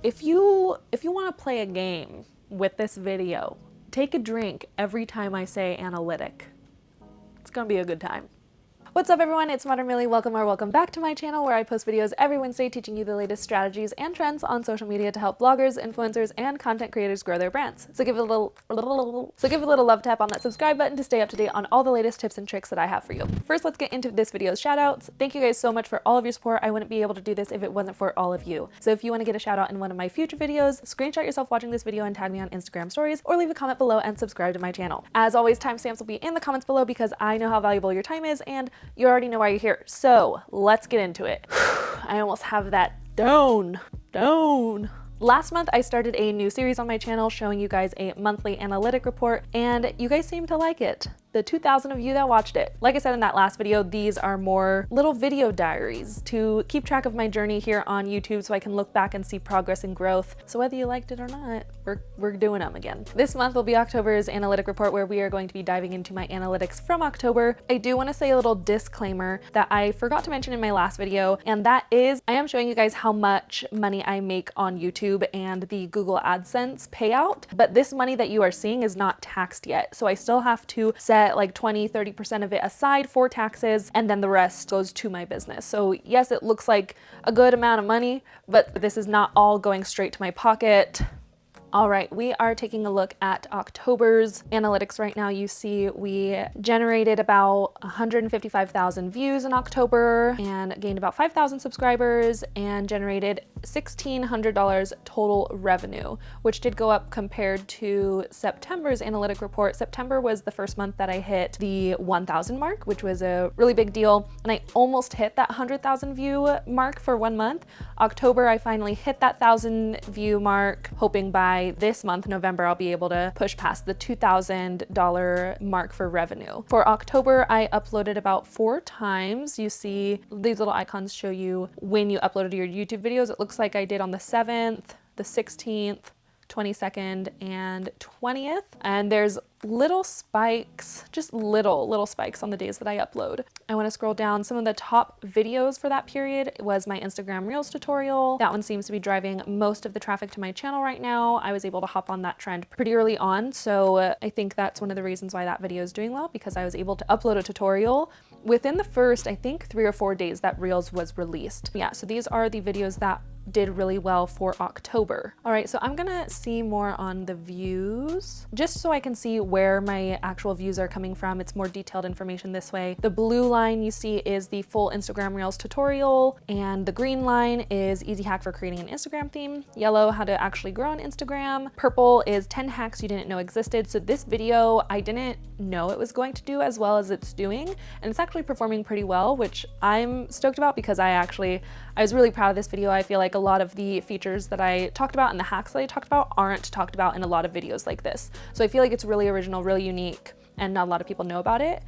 if you want to play a game with this video, take a drink every time I say analytic. It's gonna be a good time. What's up everyone, it's Modern Millie. Welcome back to my channel where I post videos every Wednesday teaching you the latest strategies and trends on social media to help bloggers, influencers, and content creators grow their brands. So give it a little love tap on that subscribe button to stay up to date on all the latest tips and tricks that I have for you. First, let's get into this video's shoutouts. Thank you guys so much for all of your support. I wouldn't be able to do this if it wasn't for all of you. So if you want to get a shout out in one of my future videos, screenshot yourself watching this video and tag me on Instagram stories, or leave a comment below and subscribe to my channel. As always, timestamps will be in the comments below because I know how valuable your time is and you already know why you're here. So let's get into it. I almost have that down. Last month, I started a new series on my channel showing you guys a monthly analytic report, and you guys seem to like it. The 2,000 of you that watched it. Like I said in that last video, these are more little video diaries to keep track of my journey here on YouTube so I can look back and see progress and growth. So whether you liked it or not, we're doing them again. This month will be October's analytic report where we are going to be diving into my analytics from October. I do want to say a little disclaimer that I forgot to mention in my last video, and that is I am showing you guys how much money I make on YouTube and the Google AdSense payout, but this money that you are seeing is not taxed yet. So I still have to set like 20-30% of it aside for taxes, and then the rest goes to my business. So yes, it looks like a good amount of money, but this is not all going straight to my pocket. All right, we are taking a look at October's analytics right now. You see we generated about 155,000 views in October and gained about 5,000 subscribers and generated $1,600 total revenue, which did go up compared to September's analytic report. September was the first month that I hit the 1,000 mark, which was a really big deal. And I almost hit that 100,000 view mark for 1 month. October, I finally hit that 1,000 view mark, hoping by this month, November, I'll be able to push past the $2,000 mark for revenue. For October, I uploaded about 4 times. You see these little icons show you when you uploaded your YouTube videos. It looks like I did on the 7th, the 16th, 22nd, and 20th. And there's little spikes, just little spikes on the days that I upload. I want to scroll down. Some of the top videos for that period was my Instagram Reels tutorial. That one seems to be driving most of the traffic to my channel right now. I was able to hop on that trend pretty early on, so I think that's one of the reasons why that video is doing well, because I was able to upload a tutorial within the first, I think, 3 or 4 days that Reels was released. Yeah, so these are the videos that did really well for October. All right, so I'm gonna see more on the views just so I can see where my actual views are coming from. It's more detailed information this way. The blue line you see is the full Instagram Reels tutorial, and the green line is easy hack for creating an Instagram theme. Yellow, how to actually grow on Instagram. Purple is 10 hacks you didn't know existed. So this video, I didn't know it was going to do as well as it's doing, and it's actually performing pretty well, which I'm stoked about because I was really proud of this video. I feel like a lot of the features that I talked about and the hacks that I talked about aren't talked about in a lot of videos like this. So I feel like it's really original, really unique, and not a lot of people know about it.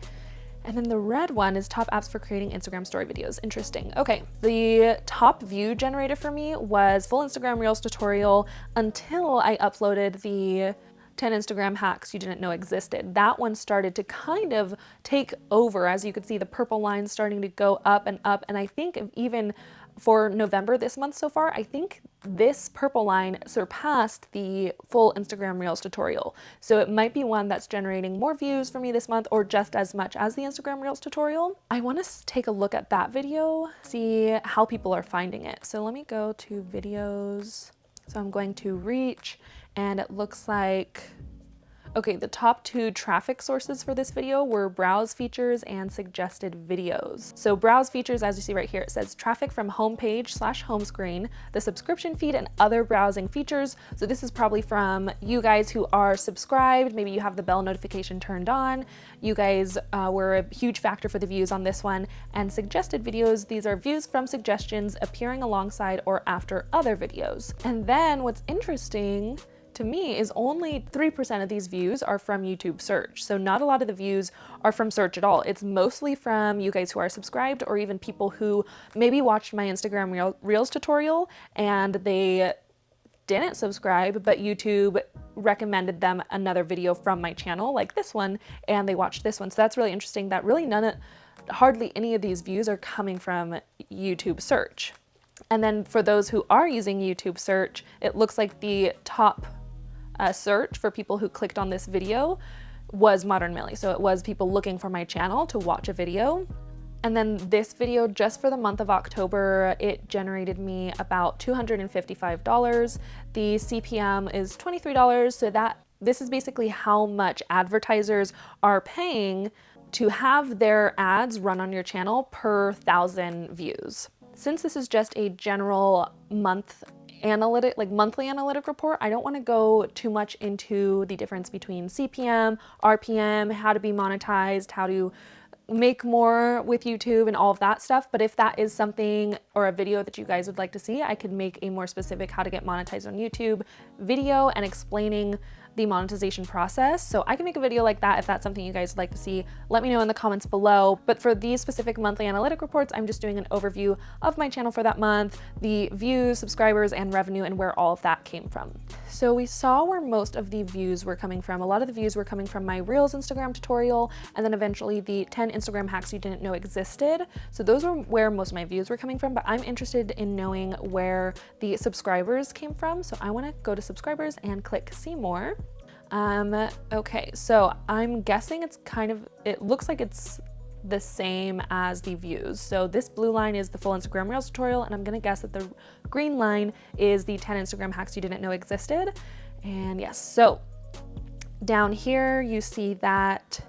And then the red one is top apps for creating Instagram story videos. Interesting. Okay, the top view generator for me was full Instagram Reels tutorial until I uploaded the 10 Instagram hacks you didn't know existed. That one started to kind of take over. As you could see, the purple line starting to go up and up. And I think even for November this month so far, I think this purple line surpassed the full Instagram Reels tutorial. So it might be one that's generating more views for me this month or just as much as the Instagram Reels tutorial. I want to take a look at that video, see how people are finding it. So let me go to videos. So I'm going to reach, and it looks like, okay, the top 2 traffic sources for this video were browse features and suggested videos. So browse features, as you see right here, it says traffic from homepage/home screen, the subscription feed, and other browsing features. So this is probably from you guys who are subscribed. Maybe you have the bell notification turned on. You guys were a huge factor for the views on this one. And suggested videos, these are views from suggestions appearing alongside or after other videos. And then what's interesting to me is only 3% of these views are from YouTube search. So not a lot of the views are from search at all. It's mostly from you guys who are subscribed, or even people who maybe watched my Instagram Reels tutorial and they didn't subscribe, but YouTube recommended them another video from my channel like this one, and they watched this one. So that's really interesting that really hardly any of these views are coming from YouTube search. And then for those who are using YouTube search, it looks like the top search for people who clicked on this video was Modern Millie. So it was people looking for my channel to watch a video. And then this video, just for the month of October, it generated me about $255. The CPM is $23, so this is basically how much advertisers are paying to have their ads run on your channel per 1,000 views. Since this is just a general monthly analytic report, I don't want to go too much into the difference between CPM, RPM, how to be monetized, how to make more with YouTube and all of that stuff. But if that is something or a video that you guys would like to see, I could make a more specific how to get monetized on YouTube video and explaining the monetization process. So I can make a video like that if that's something you guys would like to see. Let me know in the comments below. But for these specific monthly analytic reports, I'm just doing an overview of my channel for that month, the views, subscribers, and revenue, and where all of that came from. So we saw where most of the views were coming from. A lot of the views were coming from my Reels Instagram tutorial, and then eventually the 10 Instagram hacks you didn't know existed. So those were where most of my views were coming from, but I'm interested in knowing where the subscribers came from. So I want to go to subscribers and click see more. Okay, so I'm guessing it looks like it's the same as the views. So this blue line is the full Instagram Reels tutorial, and I'm gonna guess that the green line is the 10 Instagram hacks you didn't know existed. And yes, so down here you see that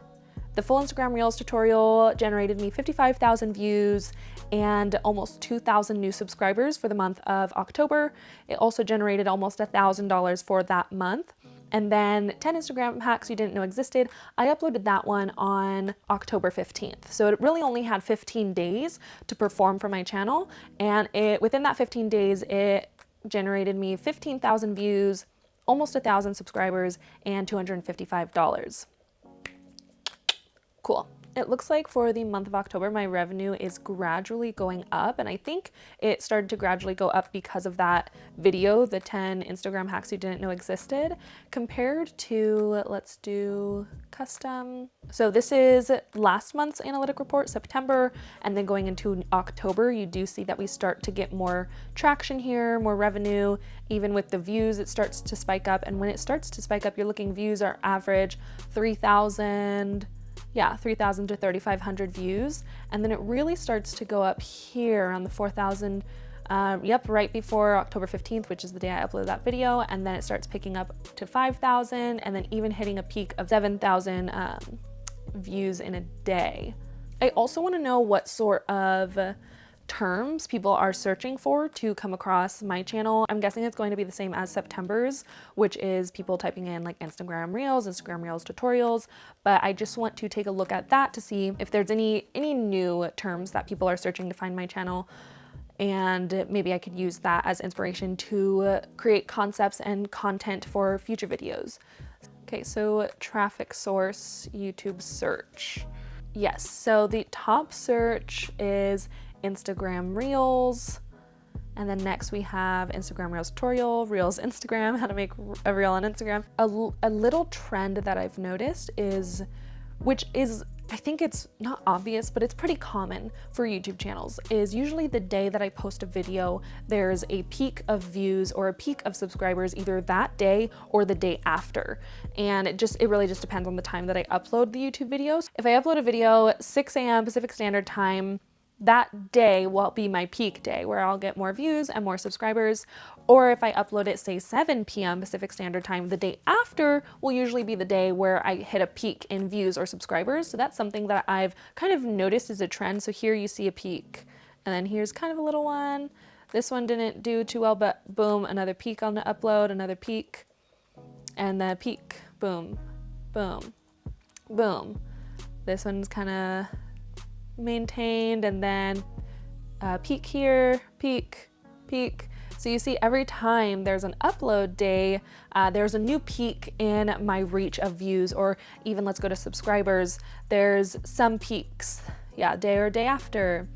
the full Instagram Reels tutorial generated me 55,000 views and almost 2,000 new subscribers for the month of October. It also generated almost $1,000 for that month. And then 10 Instagram hacks you didn't know existed, I uploaded that one on October 15th. So it really only had 15 days to perform for my channel. And within that 15 days, it generated me 15,000 views, almost 1,000 subscribers, and $255. Cool. It looks like for the month of October, my revenue is gradually going up, and I think it started to gradually go up because of that video, the 10 Instagram hacks you didn't know existed, compared to, let's do custom. So this is last month's analytic report, September, and then going into October, you do see that we start to get more traction here, more revenue. Even with the views, it starts to spike up, and when it starts to spike up, you're looking views are average 3,000 to 3,500 views. And then it really starts to go up here on the 4,000, right before October 15th, which is the day I uploaded that video. And then it starts picking up to 5,000 and then even hitting a peak of 7,000 views in a day. I also want to know what sort of terms people are searching for to come across my channel. I'm guessing it's going to be the same as September's, which is people typing in like Instagram Reels tutorials, but I just want to take a look at that to see if there's any new terms that people are searching to find my channel, and maybe I could use that as inspiration to create concepts and content for future videos. Okay, so traffic source, YouTube search. Yes, so the top search is Instagram Reels, and then next we have Instagram Reels tutorial, Reels Instagram, how to make a reel on Instagram. A little trend that I've noticed is, which is, I think it's not obvious, but it's pretty common for YouTube channels, is usually the day that I post a video, there's a peak of views or a peak of subscribers either that day or the day after. And it really just depends on the time that I upload the YouTube videos. If I upload a video 6 a.m. Pacific Standard Time, that day will be my peak day where I'll get more views and more subscribers. Or if I upload it, say 7 p.m. Pacific Standard Time, the day after will usually be the day where I hit a peak in views or subscribers. So that's something that I've kind of noticed as a trend. So here you see a peak, and then here's kind of a little one. This one didn't do too well, but boom, another peak on the upload, another peak, and the peak, boom, boom, boom. This one's kind of maintained, and then peak here, peak, peak. So you see every time there's an upload day, there's a new peak in my reach of views, or even let's go to subscribers, there's some peaks, day or day after.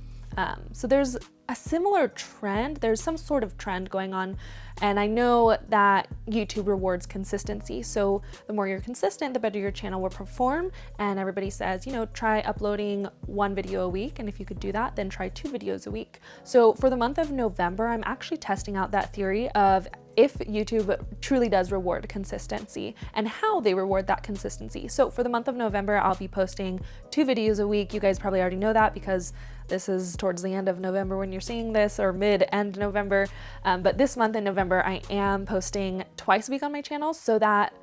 So there's a similar trend. There's some sort of trend going on, and I know that YouTube rewards consistency. So the more you're consistent, the better your channel will perform. And everybody says, you know, try uploading 1 video a week. And if you could do that, then try 2 videos a week. So for the month of November, I'm actually testing out that theory of if YouTube truly does reward consistency and how they reward that consistency. So for the month of November, I'll be posting 2 videos a week. You guys probably already know that because this is towards the end of November when you're seeing this, or mid-end November. But this month in November, I am posting twice a week on my channel so that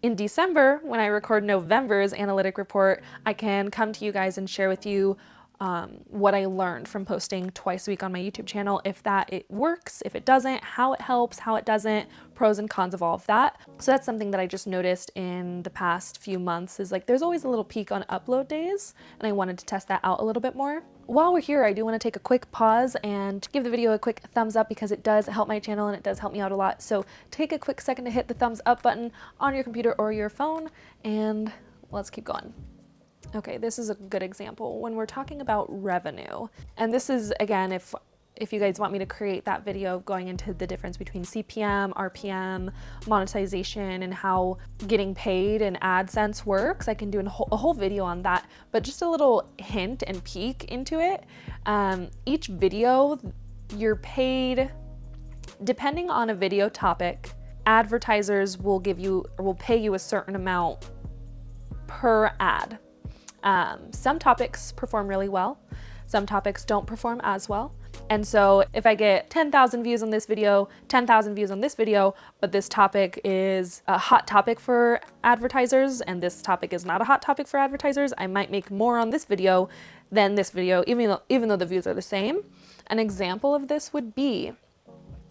in December, when I record November's analytic report, I can come to you guys and share with you what I learned from posting twice a week on my YouTube channel, if it works, if it doesn't, how it helps, how it doesn't, pros and cons of all of that. So that's something that I just noticed in the past few months, is like there's always a little peak on upload days, and I wanted to test that out a little bit more. While we're here, I do want to take a quick pause and give the video a quick thumbs up because it does help my channel and it does help me out a lot. So take a quick second to hit the thumbs up button on your computer or your phone, and let's keep going. Okay, this is a good example when we're talking about revenue. And this is, again, if you guys want me to create that video going into the difference between CPM, RPM, monetization, and how getting paid in AdSense works, I can do a whole video on that. But just a little hint and peek into it. Each video, you're paid, depending on a video topic, advertisers will pay you a certain amount per ad. Some topics perform really well. Some topics don't perform as well. And so if I get 10,000 views on this video, 10,000 views on this video, but this topic is a hot topic for advertisers and this topic is not a hot topic for advertisers, I might make more on this video than this video, even though the views are the same. An example of this would be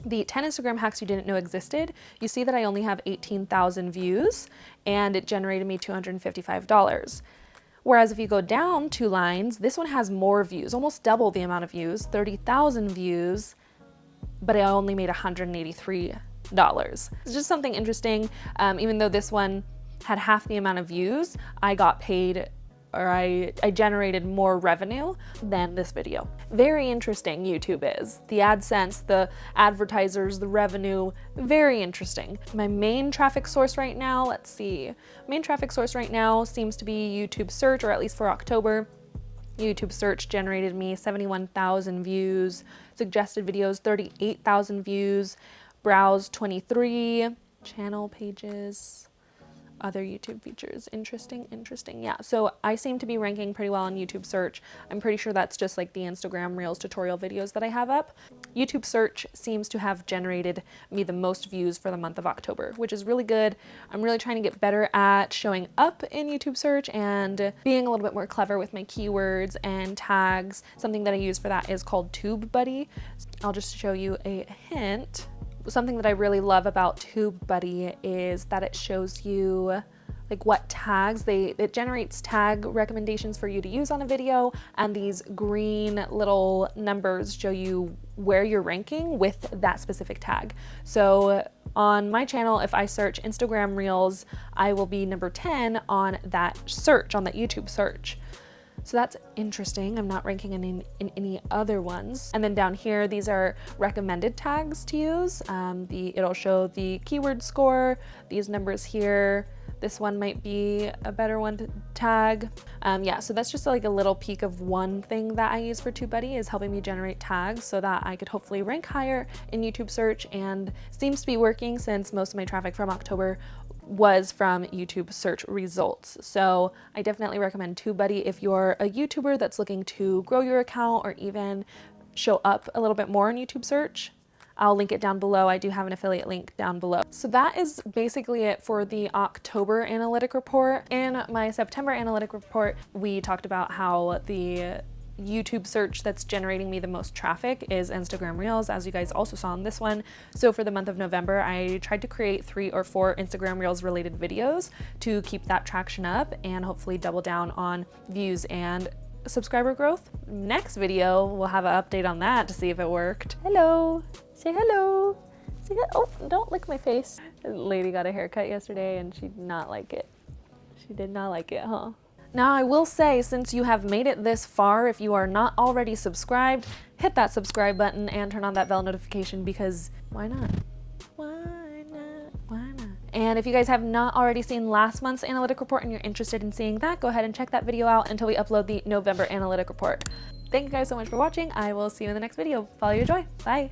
the 10 Instagram hacks you didn't know existed. You see that I only have 18,000 views and it generated me $255. Whereas if you go down 2 lines, this one has more views, almost double the amount of views, 30,000 views, but I only made $183. It's just something interesting. Even though this one had half the amount of views, I got paid, or I generated more revenue than this video. Very interesting, YouTube is. The AdSense, the advertisers, the revenue, very interesting. My main traffic source right now, let's see. Main traffic source right now seems to be YouTube search, or at least for October. YouTube search generated me 71,000 views, suggested videos 38,000 views, browse 23, channel pages, other YouTube features. Interesting. Yeah, so I seem to be ranking pretty well on YouTube search. I'm pretty sure that's just like the Instagram Reels tutorial videos that I have up. YouTube search seems to have generated me the most views for the month of October, which is really good. I'm really trying to get better at showing up in YouTube search and being a little bit more clever with my keywords and tags. Something that I use for that is called TubeBuddy. I'll just show you a hint. Something that I really love about TubeBuddy is that it shows you like what tags it generates tag recommendations for you to use on a video, and these green little numbers show you where you're ranking with that specific tag. So on my channel, if I search Instagram Reels, I will be number 10 on that search, on that YouTube search. So that's interesting. I'm not ranking in any other ones. And then down here, these are recommended tags to use. It'll show the keyword score, these numbers here. This one might be a better one to tag. Yeah, so that's just like a little peek of one thing that I use for TubeBuddy, is helping me generate tags so that I could hopefully rank higher in YouTube search, and seems to be working since most of my traffic from October was from YouTube search results. So I definitely recommend TubeBuddy if you're a YouTuber that's looking to grow your account or even show up a little bit more in YouTube search. I'll link it down below. I do have an affiliate link down below. So that is basically it for the October analytic report. In my September analytic report, we talked about how the YouTube search that's generating me the most traffic is Instagram Reels, as you guys also saw in this one. So for the month of November, I tried to create 3 or 4 Instagram Reels related videos to keep that traction up and hopefully double down on views and subscriber growth. Next video, we'll have an update on that to see if it worked. Hello, say hello. Say hello. Oh, don't lick my face. The lady got a haircut yesterday and she did not like it. She did not like it, huh? Now, I will say, since you have made it this far, if you are not already subscribed, hit that subscribe button and turn on that bell notification, because why not? Why not? Why not? And if you guys have not already seen last month's analytic report and you're interested in seeing that, go ahead and check that video out until we upload the November analytic report. Thank you guys so much for watching. I will see you in the next video. Follow your joy. Bye.